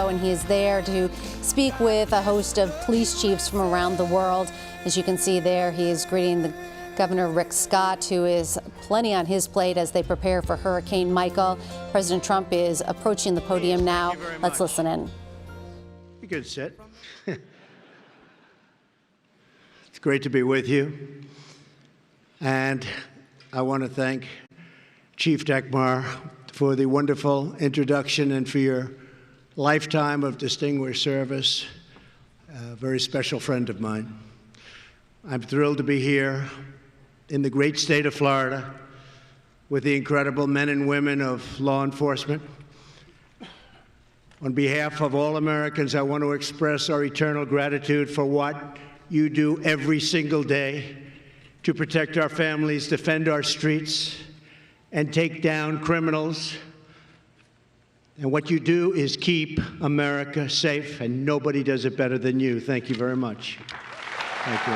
And he is there to speak with a host of police chiefs from around the world. As you can see there, he is greeting the Governor Rick Scott, who is plenty on his plate as they prepare for Hurricane Michael. President Trump is approaching the podium now. Let's listen in. You can sit. It's great to be with you. And I want to thank Chief Dekmar for the wonderful introduction and for your lifetime of distinguished service, a very special friend of mine. I'm thrilled to be here in the great state of Florida with the incredible men and women of law enforcement. On behalf of all Americans, I want to express our eternal gratitude for what you do every single day to protect our families, defend our streets, and take down criminals. And what you do is keep America safe, and nobody does it better than you. Thank you very much. Thank you.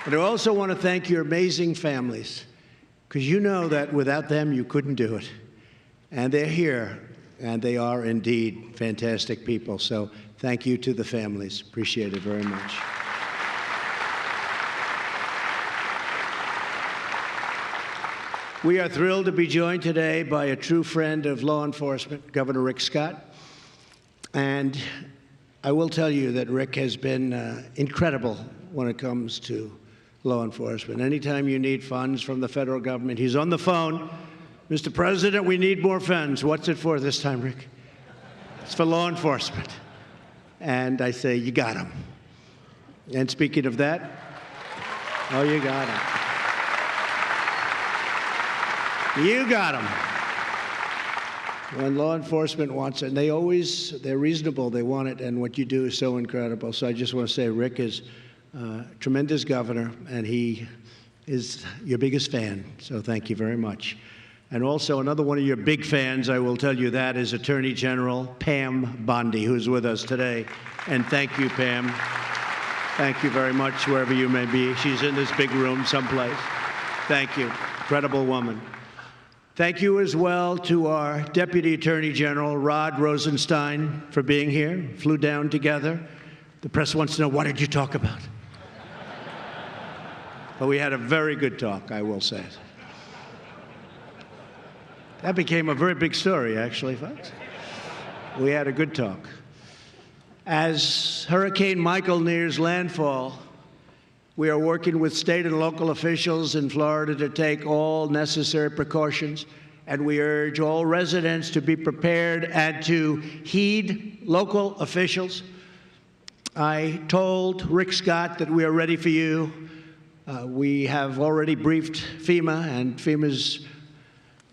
And I also want to thank your amazing families, because you know that without them, you couldn't do it. And they're here, and they are indeed fantastic people. So thank you to the families. Appreciate it very much. We are thrilled to be joined today by a true friend of law enforcement, Governor Rick Scott. And I will tell you that Rick has been incredible when it comes to law enforcement. Anytime you need funds from the federal government, he's on the phone. Mr. President, we need more funds. What's it for this time, Rick? It's for law enforcement. And I say, you got him. And speaking of that, oh, you got him. You got them. When law enforcement wants it, and they're reasonable, they want it, and what you do is so incredible. So I just want to say Rick is a tremendous governor, and he is your biggest fan, so thank you very much. And also another one of your big fans, I will tell you that, is Attorney General Pam Bondi, who's with us today. And thank you, Pam. Thank you very much, wherever you may be. She's in this big room someplace. Thank you. Incredible woman. Thank you as well to our Deputy Attorney General, Rod Rosenstein, for being here. Flew down together. The press wants to know, what did you talk about? But we had a very good talk, I will say. That became a very big story, actually, folks. We had a good talk. As Hurricane Michael nears landfall, we are working with state and local officials in Florida to take all necessary precautions, and we urge all residents to be prepared and to heed local officials. I told Rick Scott that we are ready for you. We have already briefed FEMA, and FEMA's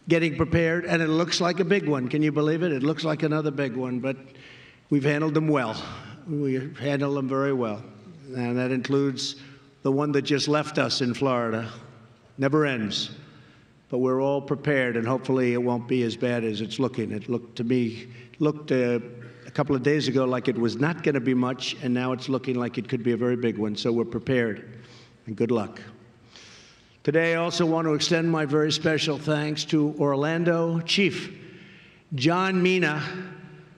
getting prepared, and it looks like a big one. Can you believe it? It looks like another big one, but we've handled them well. We handled them very well, and that includes the one that just left us in Florida. Never ends. But we're all prepared, and hopefully it won't be as bad as it's looking. It looked to me, a couple of days ago like it was not going to be much, and now it's looking like it could be a very big one. So we're prepared, and good luck. Today, I also want to extend my very special thanks to Orlando Chief John Mina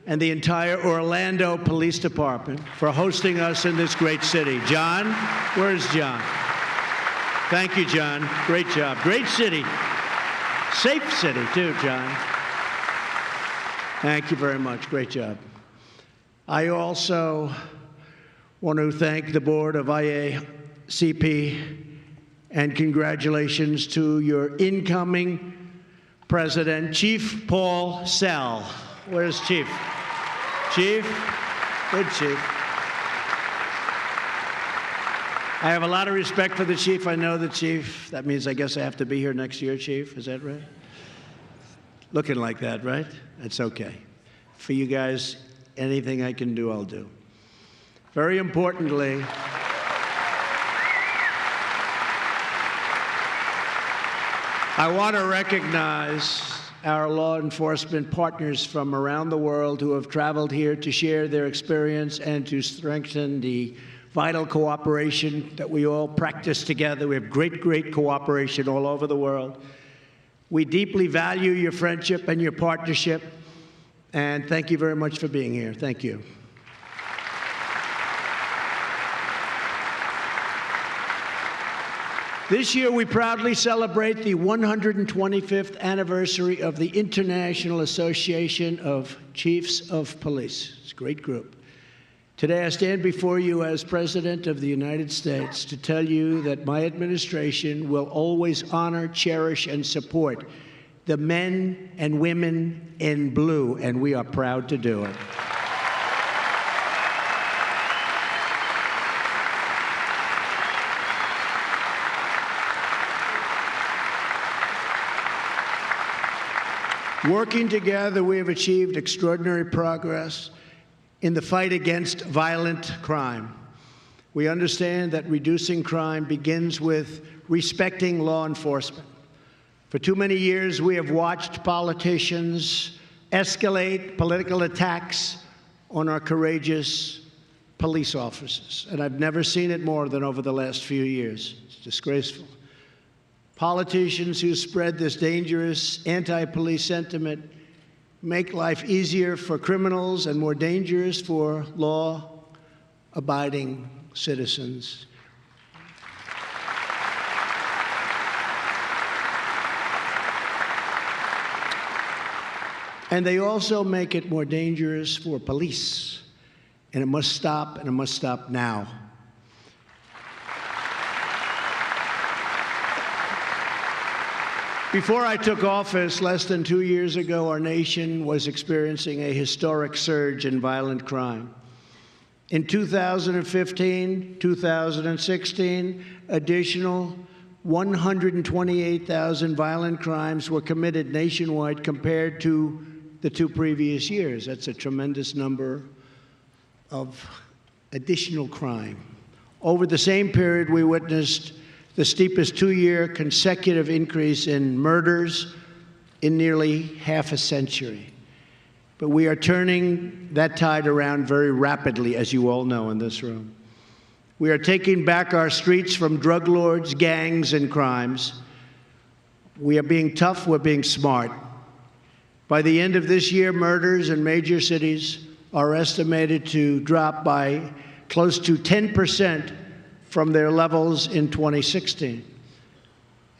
and the entire Orlando Police Department for hosting us in this great city. John, where's John? Thank you, John. Great job. Great city. Safe city, too, John. Thank you very much. Great job. I also want to thank the board of IACP, and congratulations to your incoming president, Chief Paul Sell. Where's Chief? Chief? Good Chief. I have a lot of respect for the Chief. I know the Chief. That means I guess I have to be here next year, Chief. Is that right? Looking like that, right? That's okay. For you guys, anything I can do, I'll do. Very importantly, I want to recognize our law enforcement partners from around the world who have traveled here to share their experience and to strengthen the vital cooperation that we all practice together. We have great, great cooperation all over the world. We deeply value your friendship and your partnership, and thank you very much for being here. Thank you. This year, we proudly celebrate the 125th anniversary of the International Association of Chiefs of Police. It's a great group. Today, I stand before you as President of the United States to tell you that my administration will always honor, cherish, and support the men and women in blue, and we are proud to do it. Working together, we have achieved extraordinary progress in the fight against violent crime. We understand that reducing crime begins with respecting law enforcement. For too many years, we have watched politicians escalate political attacks on our courageous police officers, and I've never seen it more than over the last few years. It's disgraceful. Politicians who spread this dangerous anti-police sentiment make life easier for criminals and more dangerous for law-abiding citizens. And they also make it more dangerous for police. And it must stop, and it must stop now. Before I took office less than 2 years ago, our nation was experiencing a historic surge in violent crime. In 2015, 2016, additional 128,000 violent crimes were committed nationwide compared to the 2 previous years. That's a tremendous number of additional crime. Over the same period, we witnessed the steepest 2-year consecutive increase in murders in nearly half a century. But we are turning that tide around very rapidly, as you all know in this room. We are taking back our streets from drug lords, gangs, and crimes. We are being tough, we're being smart. By the end of this year, murders in major cities are estimated to drop by close to 10% from their levels in 2016.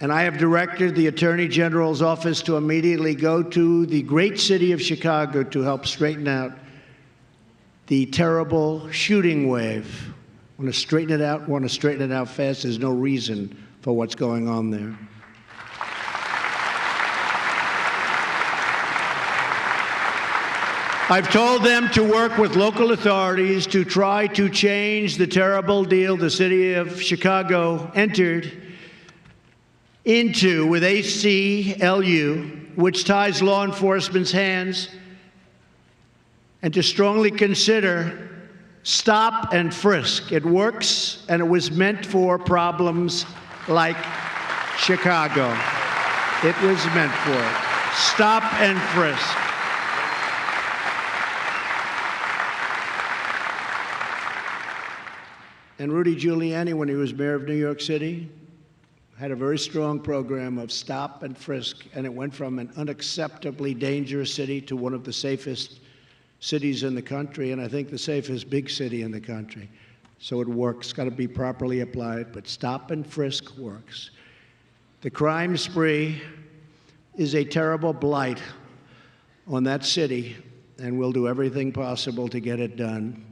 And I have directed the Attorney General's office to immediately go to the great city of Chicago to help straighten out the terrible shooting wave. Want to straighten it out, want to straighten it out fast. There's no reason for what's going on there. I've told them to work with local authorities to try to change the terrible deal the city of Chicago entered into with ACLU, which ties law enforcement's hands, and to strongly consider stop and frisk. It works, and it was meant for problems like Chicago. It was meant for it. Stop and frisk. And Rudy Giuliani, when he was mayor of New York City, had a very strong program of stop and frisk, and it went from an unacceptably dangerous city to one of the safest cities in the country, and I think the safest big city in the country. So it works. It's got to be properly applied, but stop and frisk works. The crime spree is a terrible blight on that city, and we'll do everything possible to get it done.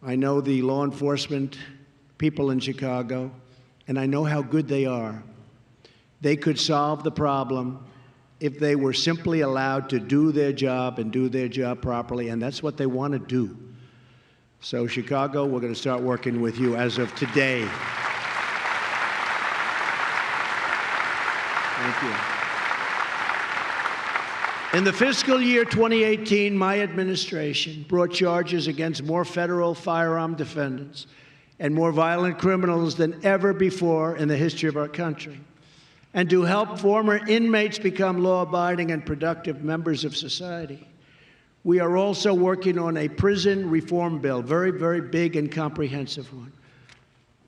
I know the law enforcement people in Chicago, and I know how good they are. They could solve the problem if they were simply allowed to do their job and do their job properly, and that's what they want to do. So, Chicago, we're going to start working with you as of today. Thank you. In the fiscal year 2018, my administration brought charges against more federal firearm defendants and more violent criminals than ever before in the history of our country. And to help former inmates become law-abiding and productive members of society, we are also working on a prison reform bill, very, very big and comprehensive one.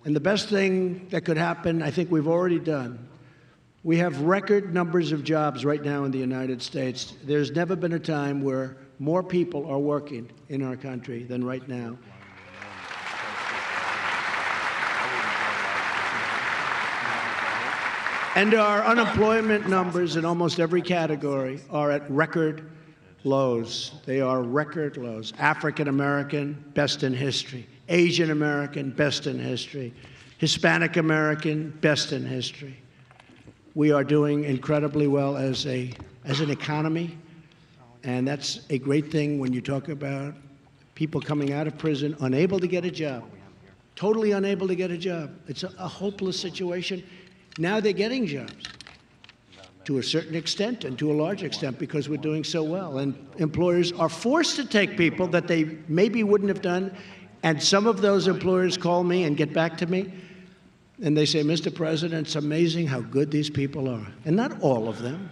And the best thing that could happen, I think we've already done. We have record numbers of jobs right now in the United States. There's never been a time where more people are working in our country than right now. And our unemployment numbers in almost every category are at record lows. They are record lows. African American, best in history. Asian American, best in history. Hispanic American, best in history. We are doing incredibly well as an economy, and that's a great thing when you talk about people coming out of prison unable to get a job, totally unable to get a job. It's a hopeless situation. Now they're getting jobs to a certain extent and to a large extent because we're doing so well. And employers are forced to take people that they maybe wouldn't have done. And some of those employers call me and get back to me. And they say, Mr. President, it's amazing how good these people are. And not all of them,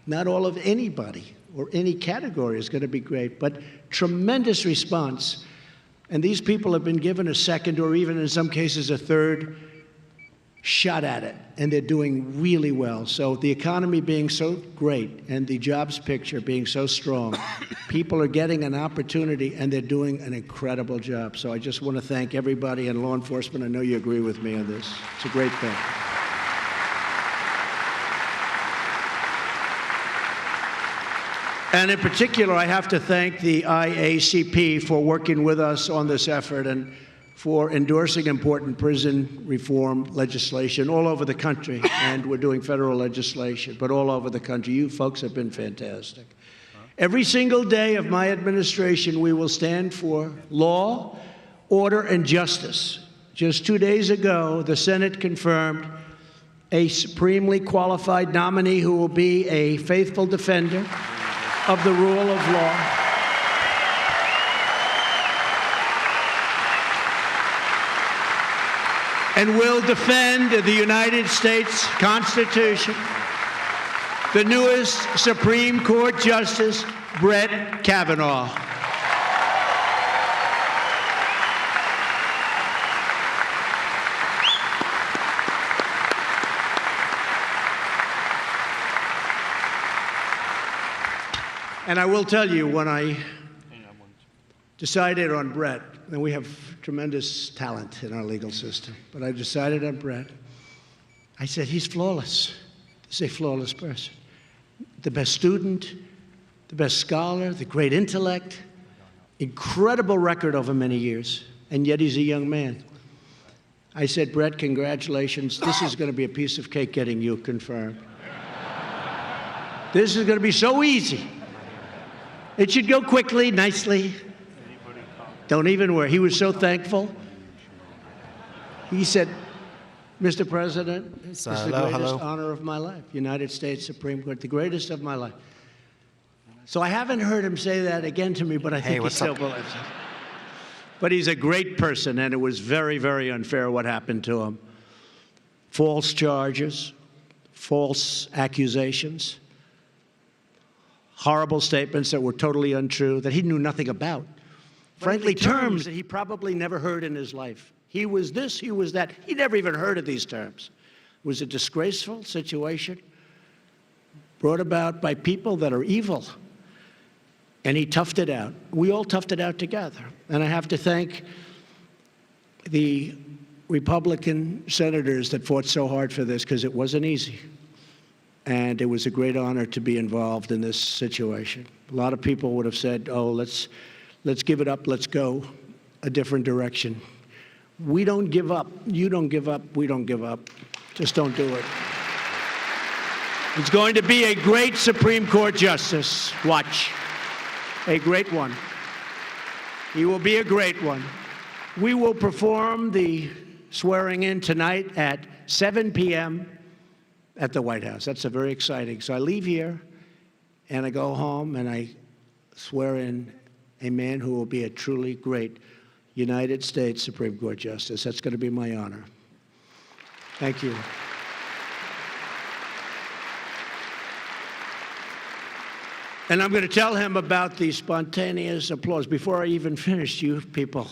not all of anybody or any category is going to be great, but tremendous response. And these people have been given a second or even in some cases a third shot at it, and they're doing really well. So the economy being so great and the jobs picture being so strong, people are getting an opportunity, and they're doing an incredible job. So I just want to thank everybody and law enforcement. I know you agree with me on this. It's a great thing. And in particular, I have to thank the IACP for working with us on this effort and for endorsing important prison reform legislation all over the country. And we're doing federal legislation, but all over the country. You folks have been fantastic. Every single day of my administration, we will stand for law, order, and justice. Just 2 days ago, the Senate confirmed a supremely qualified nominee who will be a faithful defender of the rule of law. And will defend the United States Constitution. The newest Supreme Court Justice, Brett Kavanaugh. And I will tell you, when I decided on Brett, and we have tremendous talent in our legal system, but I decided on Brett. I said, he's flawless. He's a flawless person. The best student, the best scholar, the great intellect, incredible record over many years, and yet he's a young man. I said, Brett, congratulations. This is going to be a piece of cake getting you confirmed. This is going to be so easy. It should go quickly, nicely. Don't even worry. He was so thankful. He said, Mr. President, it's the greatest honor of my life. United States Supreme Court, the greatest of my life. So I haven't heard him say that again to me, but I think he still believes it. But he's a great person, and it was very, very unfair what happened to him. False charges, false accusations, horrible statements that were totally untrue, that he knew nothing about. Frankly, terms that he probably never heard in his life. He was this, he was that. He never even heard of these terms. It was a disgraceful situation brought about by people that are evil. And he toughed it out. We all toughed it out together. And I have to thank the Republican senators that fought so hard for this, because it wasn't easy. And it was a great honor to be involved in this situation. A lot of people would have said, oh, let's give it up, let's go a different direction. We don't give up. You don't give up. We don't give up. Just don't do it. It's going to be a great Supreme Court justice. Watch. A great one. He will be a great one. We will perform the swearing in tonight at 7 p.m. at the White House. That's very exciting. So I leave here and I go home and I swear in a man who will be a truly great United States Supreme Court Justice. That's going to be my honor. Thank you. And I'm going to tell him about the spontaneous applause. Before I even finish, you people,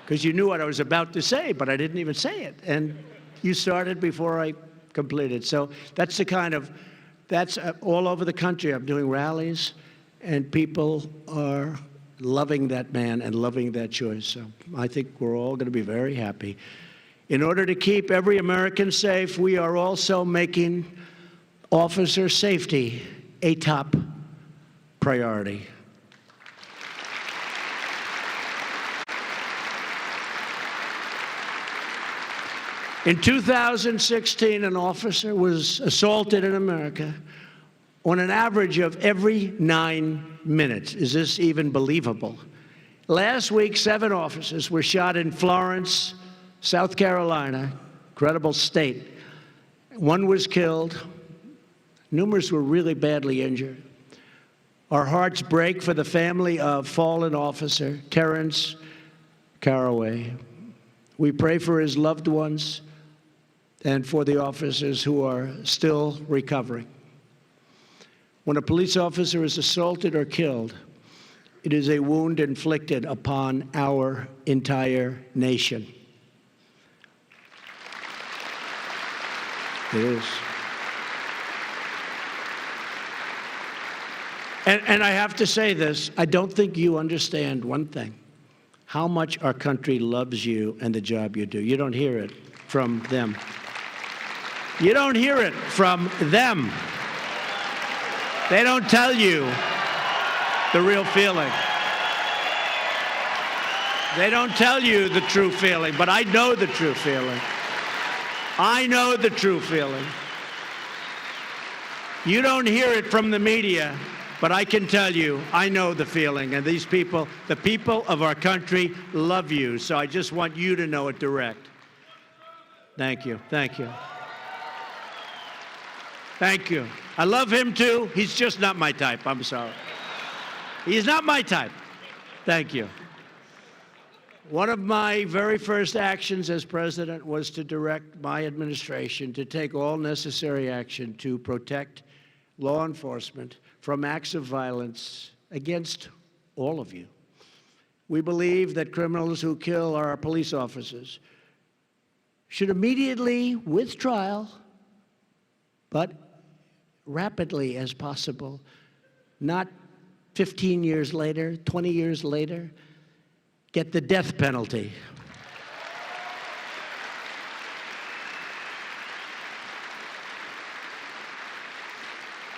because you knew what I was about to say, but I didn't even say it. And you started before I completed. So that's the kind of, that's all over the country. I'm doing rallies, and people are loving that man and loving that choice. So I think we're all going to be very happy. In order to keep every American safe, we are also making officer safety a top priority. In 2016, an officer was assaulted in America on an average of every 9 minutes. Is this even believable? Last week, 7 officers were shot in Florence, South Carolina, incredible state. 1 was killed. Numerous were really badly injured. Our hearts break for the family of fallen officer Terrence Caraway. We pray for his loved ones and for the officers who are still recovering. When a police officer is assaulted or killed, it is a wound inflicted upon our entire nation. It is. And I have to say this, I don't think you understand one thing, how much our country loves you and the job you do. You don't hear it from them. You don't hear it from them. They don't tell you the real feeling. They don't tell you the true feeling, but I know the true feeling. I know the true feeling. You don't hear it from the media, but I can tell you, I know the feeling. And these people, the people of our country, love you. So I just want you to know it direct. Thank you. Thank you. Thank you. I love him too. He's just not my type. I'm sorry. He's not my type. Thank you. One of my very first actions as president was to direct my administration to take all necessary action to protect law enforcement from acts of violence against all of you. We believe that criminals who kill our police officers should immediately, with trial, but rapidly as possible, not 15 years later, 20 years later, get the death penalty.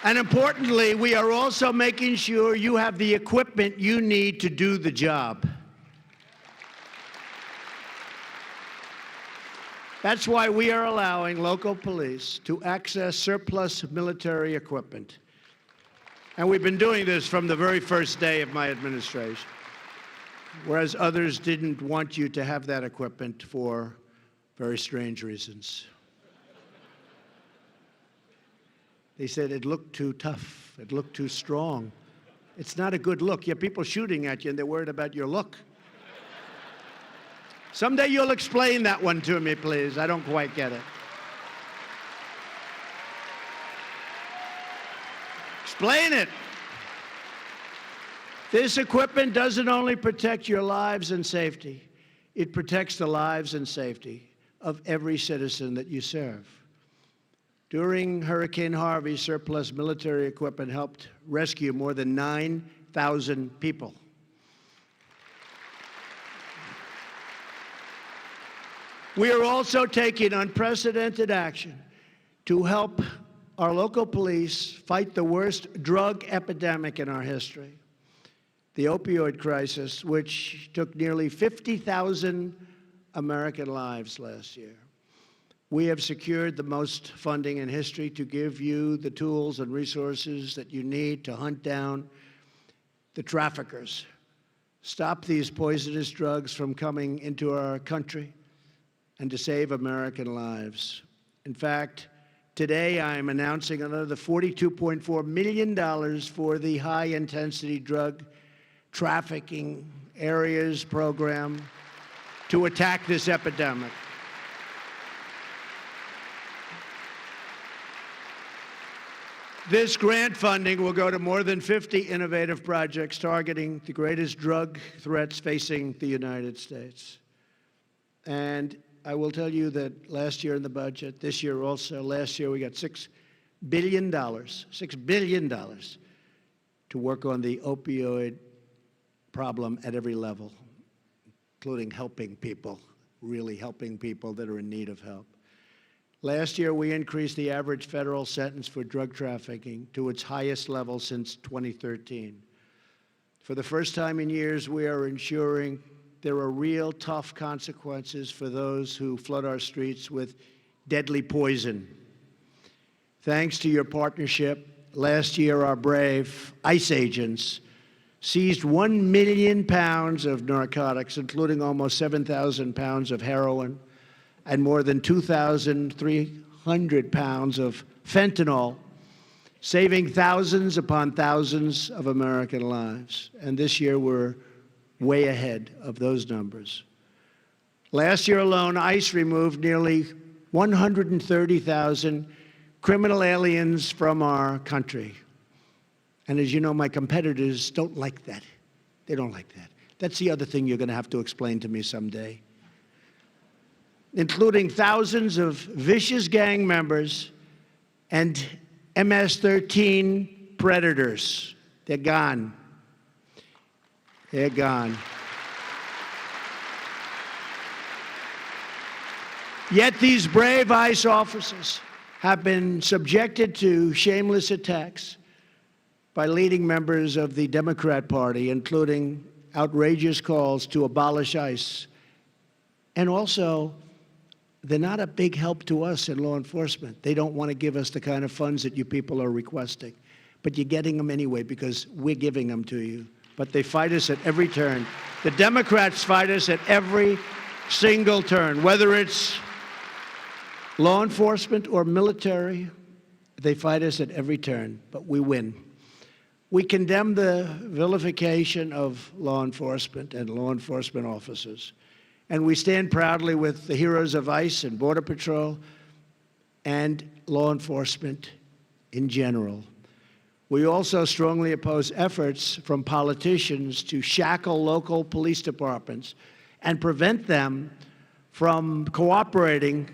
And importantly, we are also making sure you have the equipment you need to do the job. That's why we are allowing local police to access surplus military equipment. And we've been doing this from the very first day of my administration, whereas others didn't want you to have that equipment for very strange reasons. They said it looked too tough, it looked too strong. It's not a good look. You have people shooting at you and they're worried about your look. Someday you'll explain that one to me, please. I don't quite get it. Explain it. This equipment doesn't only protect your lives and safety, it protects the lives and safety of every citizen that you serve. During Hurricane Harvey, surplus military equipment helped rescue more than 9,000 people. We are also taking unprecedented action to help our local police fight the worst drug epidemic in our history, the opioid crisis, which took nearly 50,000 American lives last year. We have secured the most funding in history to give you the tools and resources that you need to hunt down the traffickers, stop these poisonous drugs from coming into our country, and to save American lives. In fact, today I'm announcing another $42.4 million for the high-intensity drug trafficking areas program to attack this epidemic. This grant funding will go to more than 50 innovative projects targeting the greatest drug threats facing the United States. And I will tell you that last year in the budget, this year also, last year we got $6 billion to work on the opioid problem at every level, including helping people, really helping people that are in need of help. Last year, we increased the average federal sentence for drug trafficking to its highest level since 2013. For the first time in years, we are ensuring there are real tough consequences for those who flood our streets with deadly poison. Thanks to your partnership, last year our brave ICE agents seized 1 million pounds of narcotics, including almost 7,000 pounds of heroin and more than 2,300 pounds of fentanyl, saving thousands upon thousands of American lives. And this year we're way ahead of those numbers. Last year alone, ICE removed nearly 130,000 criminal aliens from our country. And as you know, my competitors don't like that. They don't like that. That's the other thing you're going to have to explain to me someday. Including thousands of vicious gang members and MS-13 predators. They're gone. They're gone. Yet these brave ICE officers have been subjected to shameless attacks by leading members of the Democrat Party, including outrageous calls to abolish ICE. And also, they're not a big help to us in law enforcement. They don't want to give us the kind of funds that you people are requesting. But you're getting them anyway because we're giving them to you. But they fight us at every turn. The Democrats fight us at every single turn, whether it's law enforcement or military. They fight us at every turn, but we win. We condemn the vilification of law enforcement and law enforcement officers. And we stand proudly with the heroes of ICE and Border Patrol and law enforcement in general. We also strongly oppose efforts from politicians to shackle local police departments and prevent them from cooperating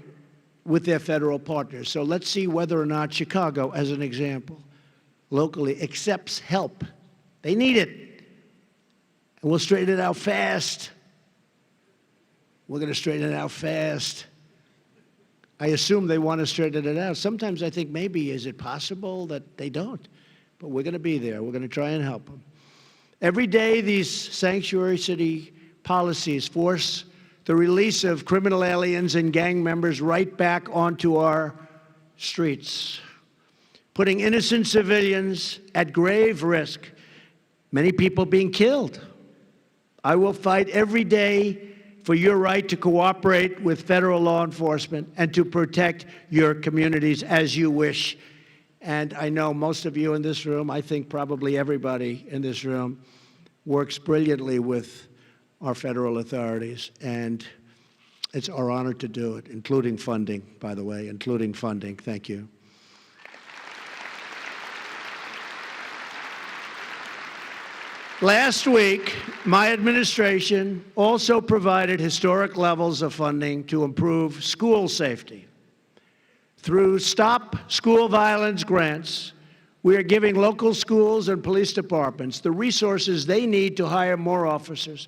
with their federal partners. So let's see whether or not Chicago, as an example, locally accepts help. They need it. And we'll straighten it out fast. We're going to straighten it out fast. I assume they want to straighten it out. Sometimes I think maybe, is it possible that they don't? But we're going to be there. We're going to try and help them. Every day, these sanctuary city policies force the release of criminal aliens and gang members right back onto our streets, putting innocent civilians at grave risk, many people being killed. I will fight every day for your right to cooperate with federal law enforcement and to protect your communities as you wish. And I know most of you in this room, I think probably everybody in this room, works brilliantly with our federal authorities. And it's our honor to do it, including funding, by the way, including funding. Thank you. Last week, my administration also provided historic levels of funding to improve school safety. Through Stop School Violence grants, we are giving local schools and police departments the resources they need to hire more officers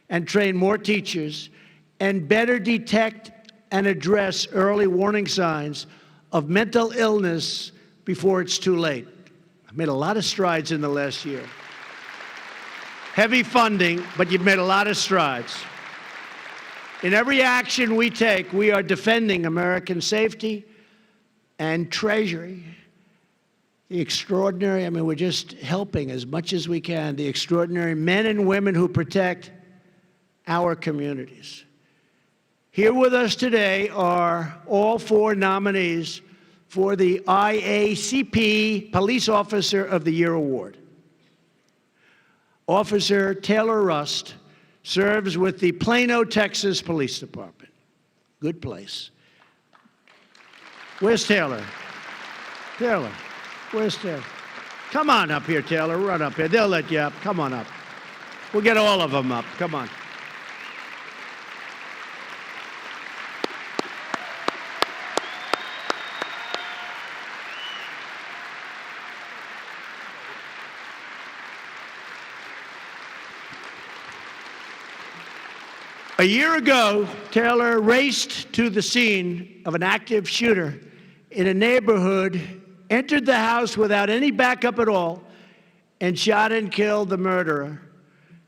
and train more teachers and better detect and address early warning signs of mental illness before it's too late. I've made a lot of strides in the last year. Heavy funding, but you've made a lot of strides. In every action we take, we are defending American safety and treasury. The extraordinary, we're just helping as much as we can, the extraordinary men and women who protect our communities. Here with us today are all 4 nominees for the IACP Police Officer of the Year Award. Officer Taylor Rust serves with the Plano, Texas Police Department. Good place. Where's Taylor? Taylor, where's Taylor? Come on up here, Taylor. Run up here. They'll let you up. Come on up. We'll get all of them up. Come on. A year ago, Taylor raced to the scene of an active shooter in a neighborhood, entered the house without any backup at all, and shot and killed the murderer.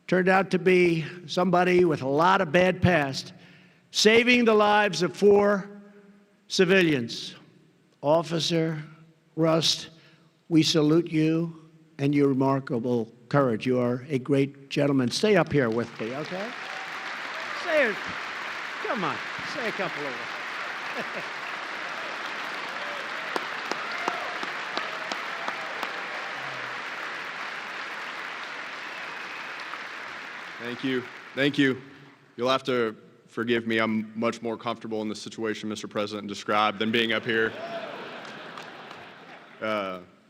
Turned out to be somebody with a lot of bad past, saving the lives of 4 civilians. Officer Rust, we salute you and your remarkable courage. You are a great gentleman. Stay up here with me, okay? Say it. Come on, say a couple of words. Thank you. Thank you. You'll have to forgive me. I'm much more comfortable in the situation Mr. President described than being up here.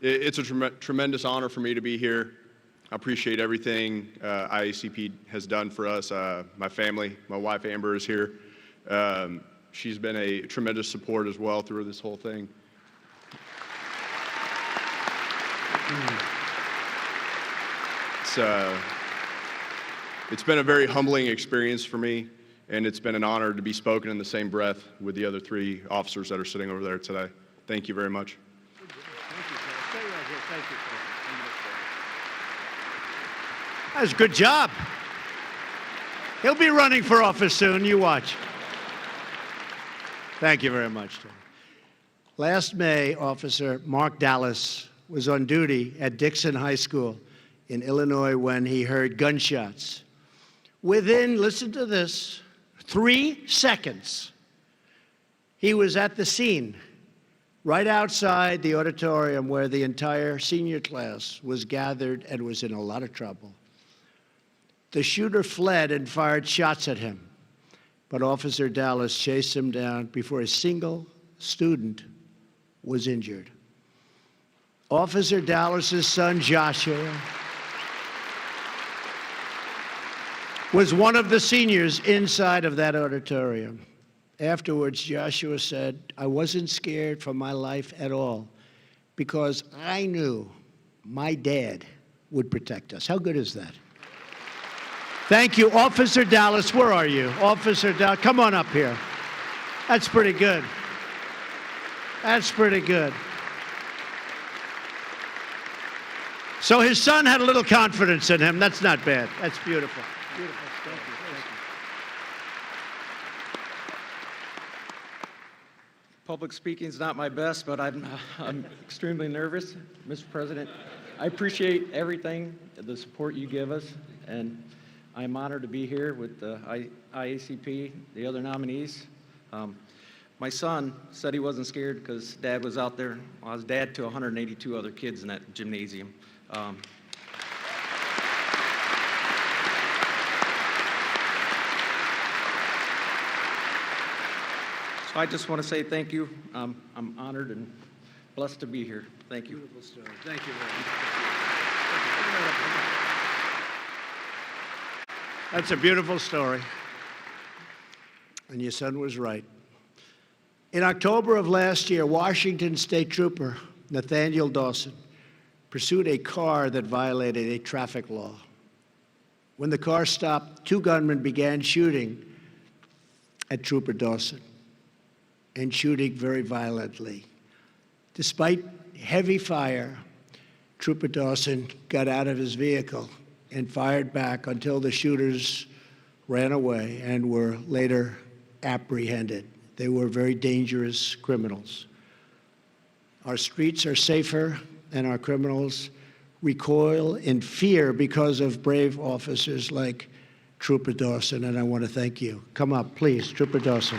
It's a tremendous honor for me to be here. I appreciate everything IACP has done for us. My family, my wife Amber is here. She's been a tremendous support as well through this whole thing. It's been a very humbling experience for me, and it's been an honor to be spoken in the same breath with the other 3 officers that are sitting over there today. Thank you very much. Thank you, sir. Stay right here. Thank you, sir. That was a good job. He'll be running for office soon. You watch. Thank you very much, Tom. Last May, Officer Mark Dallas was on duty at Dixon High School in Illinois when he heard gunshots. Within, listen to this, 3 seconds, he was at the scene, right outside the auditorium where the entire senior class was gathered and was in a lot of trouble. The shooter fled and fired shots at him, but Officer Dallas chased him down before a single student was injured. Officer Dallas's son, Joshua, was one of the seniors inside of that auditorium. Afterwards, Joshua said, I wasn't scared for my life at all because I knew my dad would protect us. How good is that? Thank you. Officer Dallas, where are you? Officer Dallas, come on up here. That's pretty good. That's pretty good. So his son had a little confidence in him. That's not bad. That's beautiful. Beautiful. Thank you. Thank you. Public speaking is not my best, but I'm extremely nervous. Mr. President, I appreciate everything, the support you give us, and I'm honored to be here with the IACP, the other nominees. My son said he wasn't scared because Dad was out there. Well, I was dad to 182 other kids in that gymnasium. So I just want to say thank you. I'm honored and blessed to be here. Thank you. Beautiful story. Thank you very much. That's a beautiful story. And your son was right. In October of last year, Washington State Trooper Nathaniel Dawson pursued a car that violated a traffic law. When the car stopped, 2 gunmen began shooting at Trooper Dawson and shooting very violently. Despite heavy fire, Trooper Dawson got out of his vehicle and fired back until the shooters ran away and were later apprehended. They were very dangerous criminals. Our streets are safer and our criminals recoil in fear because of brave officers like Trooper Dawson, and I want to thank you. Come up, please, Trooper Dawson.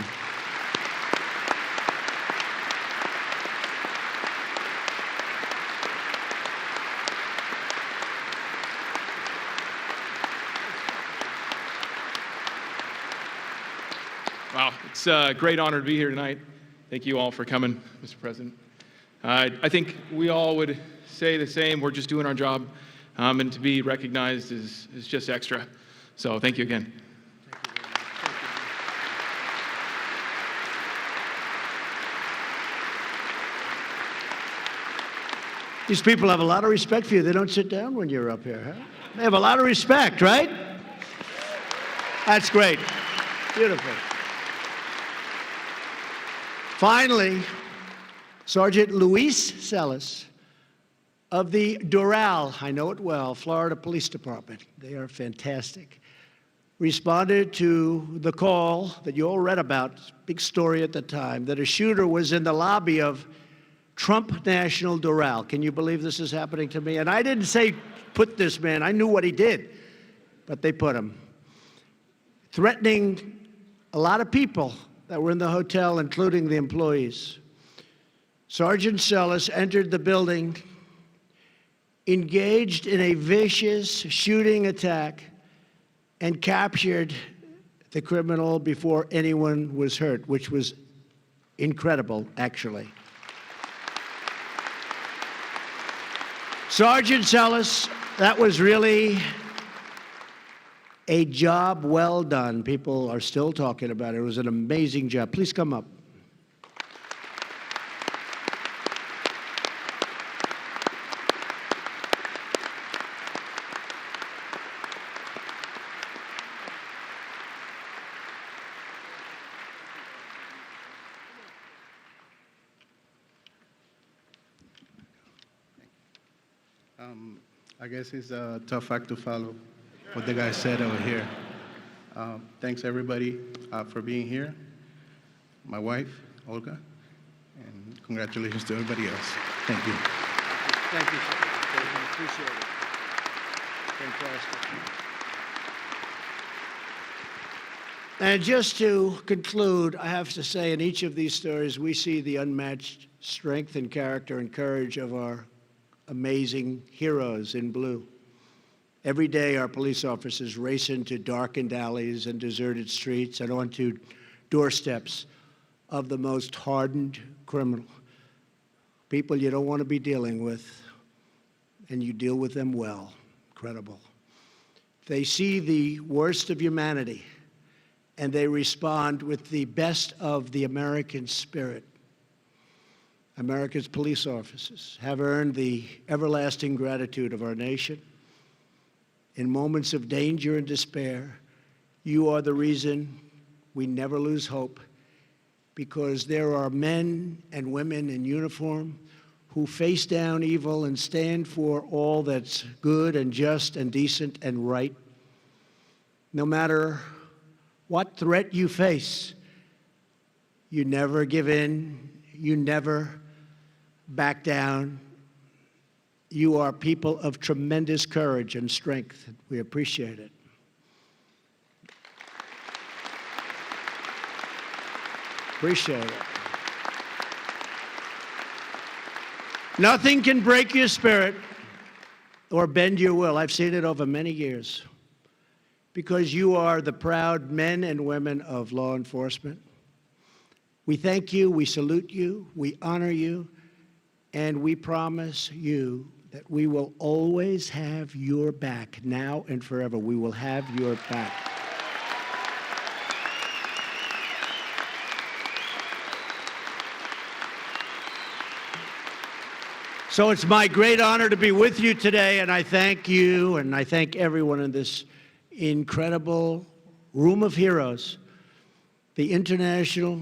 Wow, it's a great honor to be here tonight. Thank you all for coming, Mr. President. I think we all would say the same. We're just doing our job, and to be recognized is just extra. So thank you again. These people have a lot of respect for you. They don't sit down when you're up here, huh? They have a lot of respect, right? That's great. Beautiful. Finally, Sergeant Luis Celis of the Doral, I know it well, Florida Police Department. They are fantastic. Responded to the call that you all read about, big story at the time, that a shooter was in the lobby of Trump National Doral. Can you believe this is happening to me? And I didn't say put this man, I knew what he did, but they put him. Threatening a lot of people that were in the hotel, including the employees. Sergeant Celis entered the building, engaged in a vicious shooting attack, and captured the criminal before anyone was hurt, which was incredible, actually. Sergeant Celis, that was really a job well done. People are still talking about it. It was an amazing job. Please come up. I guess it's a tough act to follow, what the guy said over here. Thanks, everybody, for being here. My wife, Olga, and congratulations to everybody else. Thank you. Thank you, sir. I appreciate it. Fantastic. And just to conclude, I have to say in each of these stories, we see the unmatched strength and character and courage of our amazing heroes in blue. Every day, our police officers race into darkened alleys and deserted streets and onto doorsteps of the most hardened criminal, people you don't want to be dealing with, and you deal with them well. Incredible. They see the worst of humanity, and they respond with the best of the American spirit. America's police officers have earned the everlasting gratitude of our nation. In moments of danger and despair, you are the reason we never lose hope, because there are men and women in uniform who face down evil and stand for all that's good and just and decent and right. No matter what threat you face, you never give in, you never back down. You are people of tremendous courage and strength. We appreciate it. Appreciate it. Nothing can break your spirit or bend your will. I've seen it over many years, because you are the proud men and women of law enforcement. We thank you, we salute you, we honor you, and we promise you that we will always have your back, now and forever. We will have your back. So it's my great honor to be with you today, and I thank you, and I thank everyone in this incredible room of heroes, the International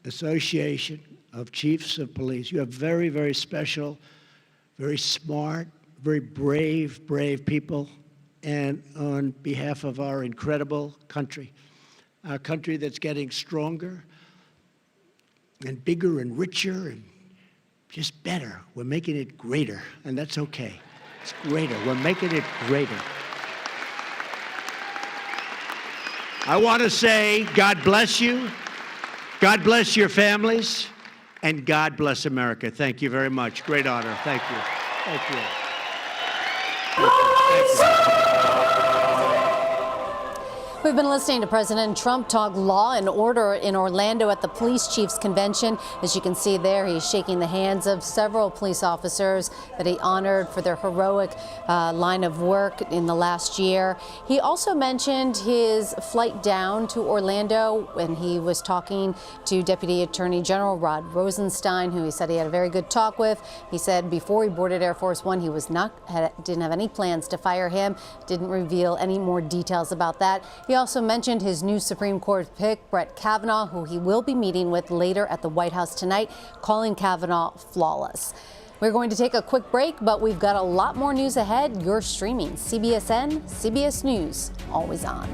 Association of Chiefs of Police. You have very, very special, very smart, very brave people. And on behalf of our incredible country, our country that's getting stronger and bigger and richer and just better, we're making it greater, and that's okay. It's greater. We're making it greater. I want to say God bless you, God bless your families, and God bless America. Thank you very much. Great honor. Thank you. Thank you. Thank you. We've been listening to President Trump talk law and order in Orlando at the Police Chiefs Convention. As you can see there, he's shaking the hands of several police officers that he honored for their heroic line of work in the last year. He also mentioned his flight down to Orlando when he was talking to Deputy Attorney General Rod Rosenstein, who he said he had a very good talk with. He said before he boarded Air Force One, he didn't have any plans to fire him, didn't reveal any more details about that. He He also mentioned his new Supreme Court pick, Brett Kavanaugh, who he will be meeting with later at the White House tonight, calling Kavanaugh flawless. We're going to take a quick break, but we've got a lot more news ahead. You're streaming CBSN, CBS News, always on.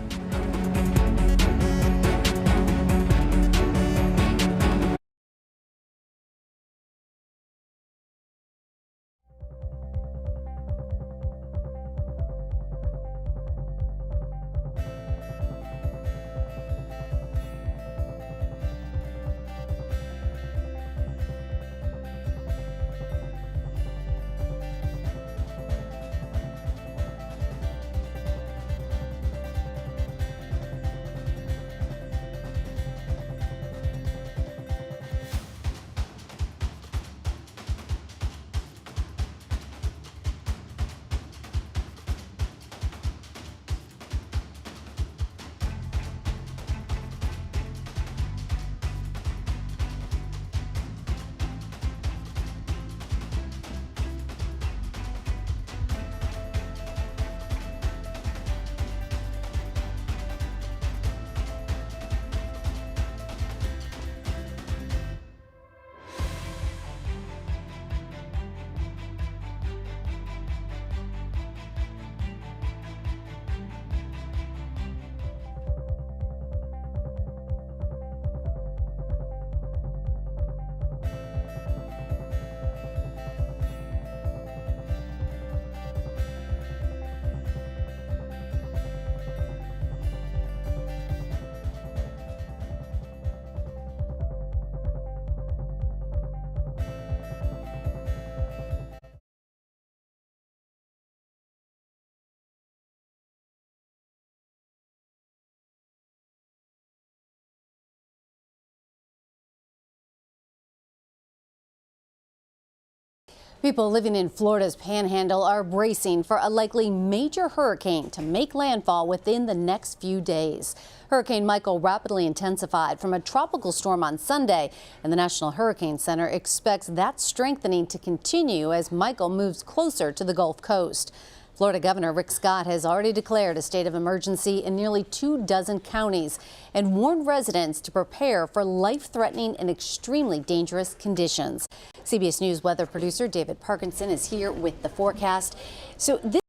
People living in Florida's Panhandle are bracing for a likely major hurricane to make landfall within the next few days. Hurricane Michael rapidly intensified from a tropical storm on Sunday, and the National Hurricane Center expects that strengthening to continue as Michael moves closer to the Gulf Coast. Florida Governor Rick Scott has already declared a state of emergency in nearly 24 counties and warned residents to prepare for life-threatening and extremely dangerous conditions. CBS News weather producer David Parkinson is here with the forecast. So this